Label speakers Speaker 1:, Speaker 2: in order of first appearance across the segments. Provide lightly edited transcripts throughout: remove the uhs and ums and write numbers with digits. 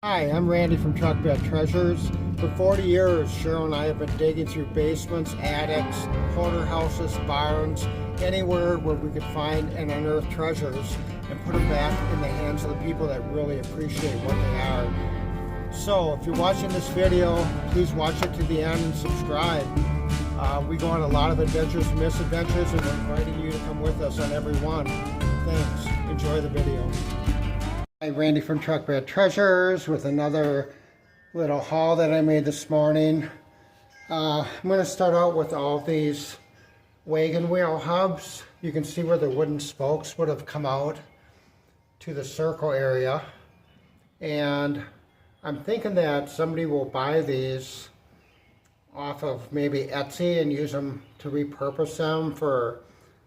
Speaker 1: Hi, I'm Randy from Truck Bed Treasures. For 40 years, Cheryl and I have been digging through basements, attics, porterhouses, barns, anywhere where we could find and unearth treasures and put them back in the hands of the people that really appreciate what they are. So, if you're watching this video, please watch it to the end and subscribe. We go on a lot of adventures and misadventures, and we're inviting you to come with us on every one. Thanks. Enjoy the video. Hi, Randy from Truck Bed Treasures with another little haul that I made this morning. I'm going to start out with all these wagon wheel hubs. You can see where the wooden spokes would have come out to the circle area. And I'm thinking that somebody will buy these off of maybe Etsy and use them to repurpose them for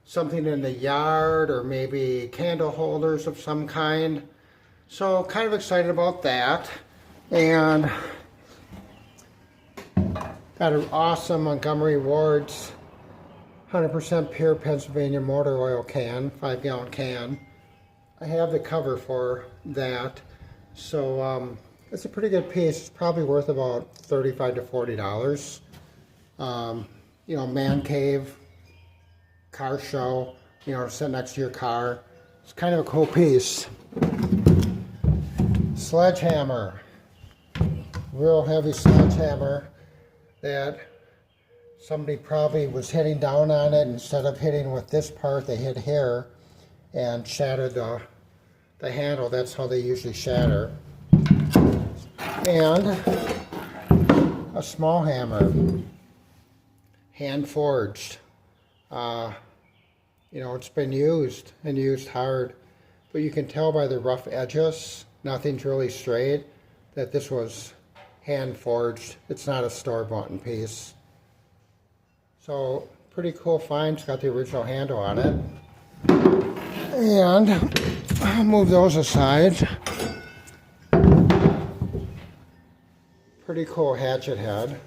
Speaker 1: something in the yard or maybe candle holders of some kind. So kind of excited about that. And got an awesome Montgomery Ward's 100% pure Pennsylvania motor oil can, 5-gallon can. I have the cover for that. So it's a pretty good piece. It's probably worth about $35 to $40. You know, man cave, car show, you know, sit next to your car. It's kind of a cool piece. Sledgehammer, real heavy sledgehammer that somebody probably was hitting down on it. Instead of hitting with this part, they hit here and shattered the handle. That's how they usually shatter. And a small hammer, hand forged. You know, it's been used and used hard, but you can tell by the rough edges, nothing's really straight, that this was hand forged. It's not a store-bought piece. So pretty cool find. It's got the original handle on it. And I'll move those aside. Pretty cool hatchet head.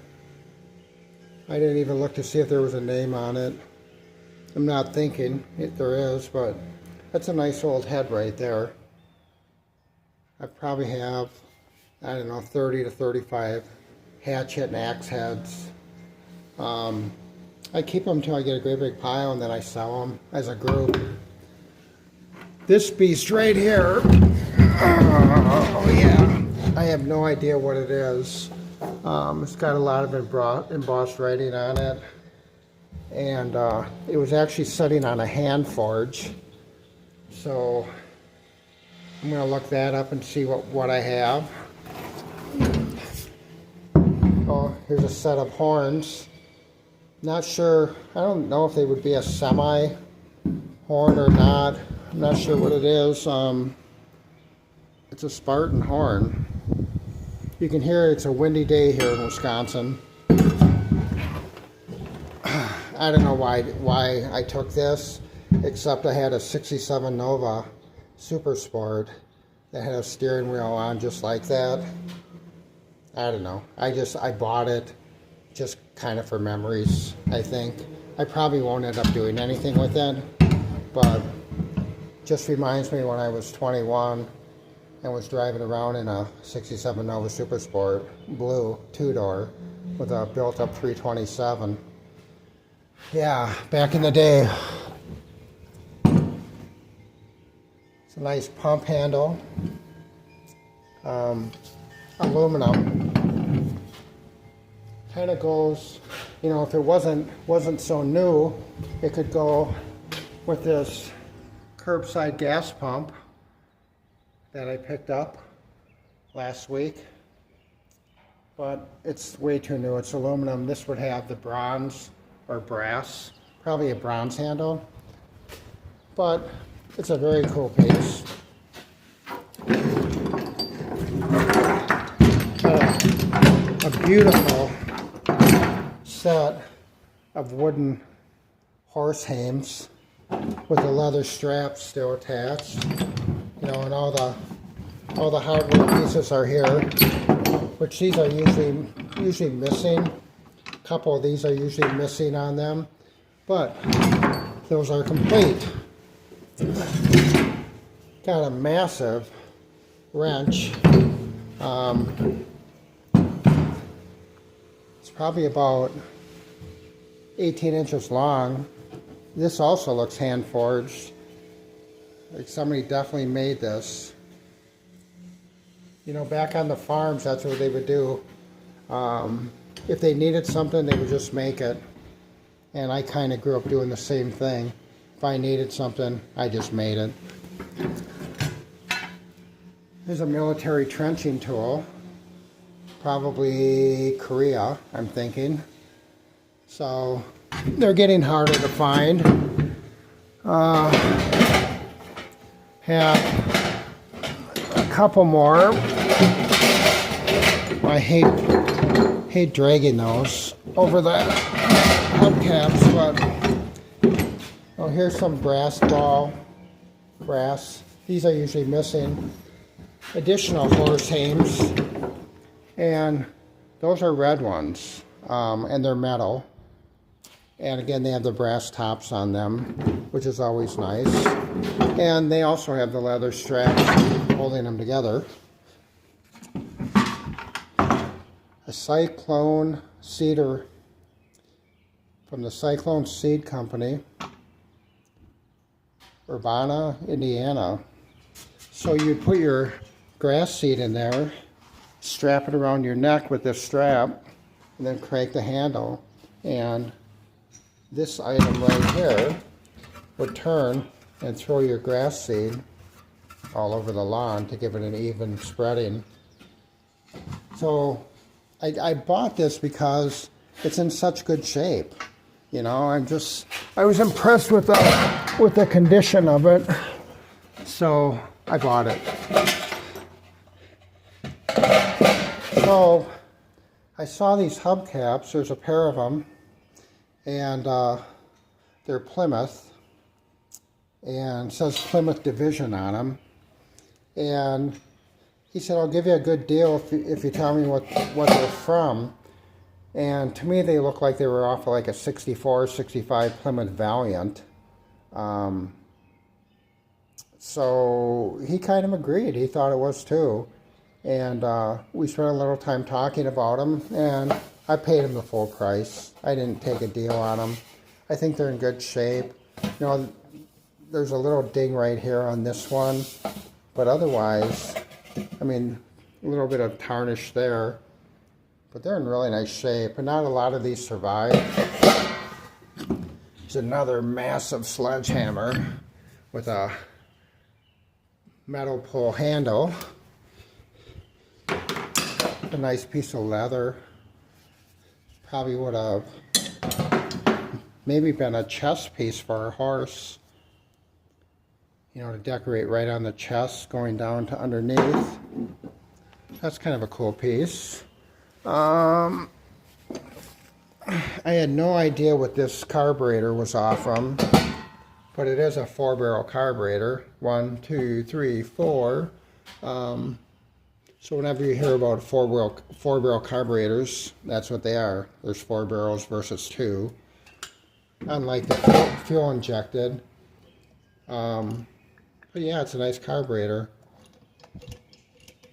Speaker 1: I didn't even look to see if there was a name on it. I'm not thinking if there is, but that's a nice old head right there. I probably have, I don't know, 30 to 35 hatchet and axe heads. I keep them until I get a great big pile, and then I sell them as a group. This beast right here, oh yeah, I have no idea what it is. It's got a lot of embossed writing on it, and it was actually sitting on a hand forge. So I'm going to look that up and see what I have. Oh, here's a set of horns. Not sure, I don't know if they would be a semi horn or not. I'm not sure what it is. It's a Spartan horn. You can hear it's a windy day here in Wisconsin. I don't know why I took this, except I had a 67 Nova Super Sport that had a steering wheel on just like that. I don't know. I bought it just kind of for memories, I think. I probably won't end up doing anything with it, but just reminds me when I was 21 and was driving around in a 67 Nova Super Sport, blue, two-door, with a built-up 327. Yeah, back in the day. It's a nice pump handle, aluminum. Kind of goes, you know, if it wasn't so new, it could go with this curbside gas pump that I picked up last week. But it's way too new. It's aluminum. This would have the bronze or brass, probably a bronze handle. But it's a very cool piece. A beautiful set of wooden horse hames with the leather straps still attached. You know, and all the hardwood pieces are here, which these are usually missing. A couple of these are usually missing on them, but those are complete. Got a massive wrench It's probably about 18 inches long. This also looks hand forged. Like somebody definitely made this. You know, back on the farms, that's what they would do. If they needed something, they would just make it. And I kind of grew up doing the same thing. If I needed something, I just made it. Here's a military trenching tool. Probably Korea, I'm thinking. So they're getting harder to find. Have a couple more. I hate dragging those over the hubcaps, but oh, here's some brass. These are usually missing. Additional horse hames, and those are red ones, and they're metal. And again, they have the brass tops on them, which is always nice. And they also have the leather straps holding them together. A Cyclone Cedar from the Cyclone Seed Company, Urbana, Indiana. So you put your grass seed in there, strap it around your neck with this strap, and then crank the handle. And this item right here would turn and throw your grass seed all over the lawn to give it an even spreading. So I bought this because it's in such good shape. You know, I was impressed with the condition of it, so I bought it. So I saw these hubcaps. There's a pair of them, and they're Plymouth, and it says Plymouth Division on them. And he said, "I'll give you a good deal if you tell me what they're from." And to me, they look like they were off of like a 64, 65 Plymouth Valiant. So he kind of agreed. He thought it was too. And we spent a little time talking about them, and I paid him the full price. I didn't take a deal on them. I think they're in good shape. You know, there's a little ding right here on this one, but otherwise, I mean, a little bit of tarnish there, but they're in really nice shape, and not a lot of these survive. It's another massive sledgehammer with a metal pull handle. A nice piece of leather. Probably would have maybe been a chest piece for a horse. You know, to decorate right on the chest going down to underneath. That's kind of a cool piece. I had no idea what this carburetor was off from, but it is a 4-barrel carburetor. 1, 2, 3, 4. So whenever you hear about four-barrel carburetors, that's what they are. There's 4 barrels versus 2. Unlike the fuel injected. But yeah, it's a nice carburetor.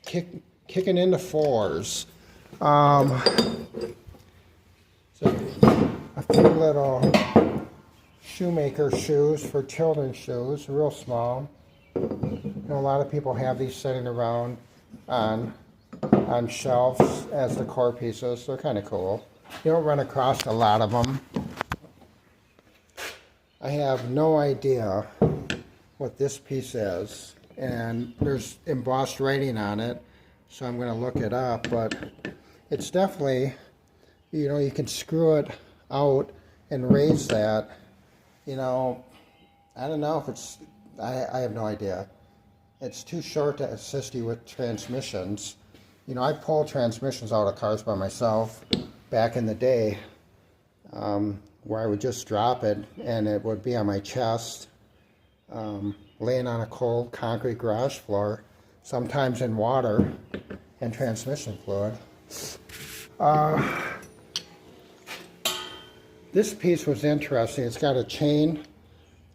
Speaker 1: Kicking into 4s. So a few little shoemaker shoes for children's shoes, real small. You know, a lot of people have these sitting around on shelves as the core pieces. They're kind of cool. You don't run across a lot of them. I have no idea what this piece is, and there's embossed writing on it, so I'm going to look it up, but it's definitely, you know, you can screw it out and raise that. You know, I don't know if it's, I have no idea. It's too short to assist you with transmissions. You know, I pull transmissions out of cars by myself back in the day, where I would just drop it and it would be on my chest, laying on a cold concrete garage floor, sometimes in water and transmission fluid. This piece was interesting. It's got a chain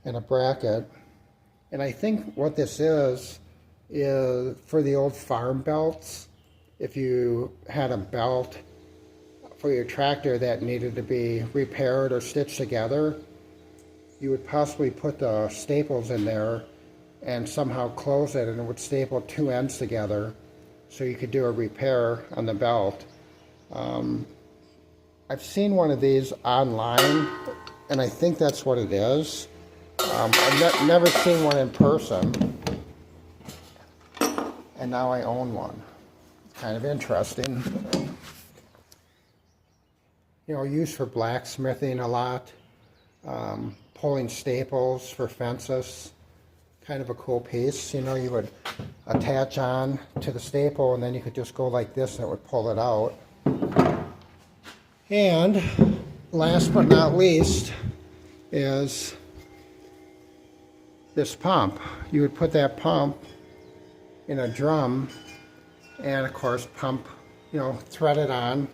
Speaker 1: and a bracket. And I think what this is for the old farm belts. if you had a belt for your tractor that needed to be repaired or stitched together, you would possibly put the staples in there and somehow close it, and it would staple two ends together so you could do a repair on the belt. I've seen one of these online, and I think that's what it is. I've never seen one in person, and now I own one. It's kind of interesting. You know, used for blacksmithing a lot, pulling staples for fences. Kind of a cool piece. You know, you would attach on to the staple, and then you could just go like this and it would pull it out. And last but not least is this pump. You would put that pump in a drum and of course pump, you know, thread it on.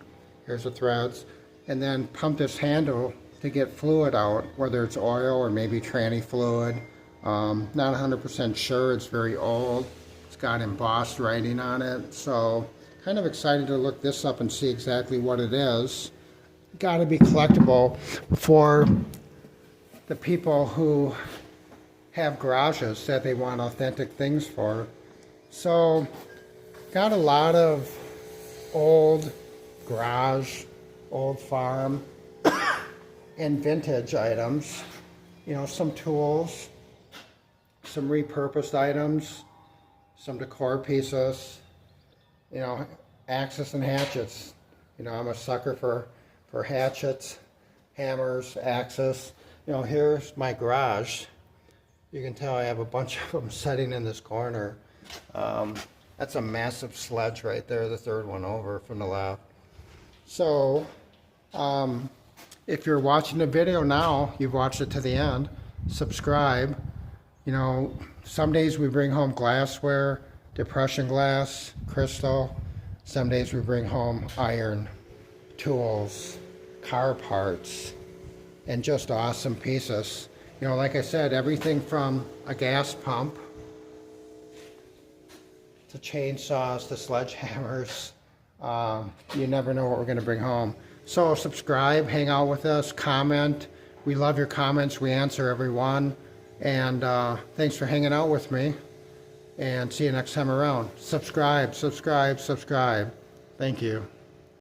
Speaker 1: Here's the threads. And then pump this handle to get fluid out, whether it's oil or maybe tranny fluid. Not 100% sure. It's very old. It's got embossed writing on it. So kind of excited to look this up and see exactly what it is. Got to be collectible for the people who have garages that they want authentic things for. So got a lot of old garage, old farm, and vintage items. You know, some tools, some repurposed items, some decor pieces, you know, axes and hatchets. You know, I'm a sucker for hatchets, hammers, axes. You know, here's my garage. You can tell I have a bunch of them sitting in this corner. That's a massive sledge right there, the third one over from the left. So, if you're watching the video now, you've watched it to the end, subscribe. You know, some days we bring home glassware, depression glass, crystal. Some days we bring home iron, tools, car parts, and just awesome pieces. You know, like I said, everything from a gas pump to chainsaws to sledgehammers. You never know what we're going to bring home. So subscribe, hang out with us, comment. We love your comments. We answer every one. And thanks for hanging out with me. And see you next time around. Subscribe, subscribe, subscribe. Thank you.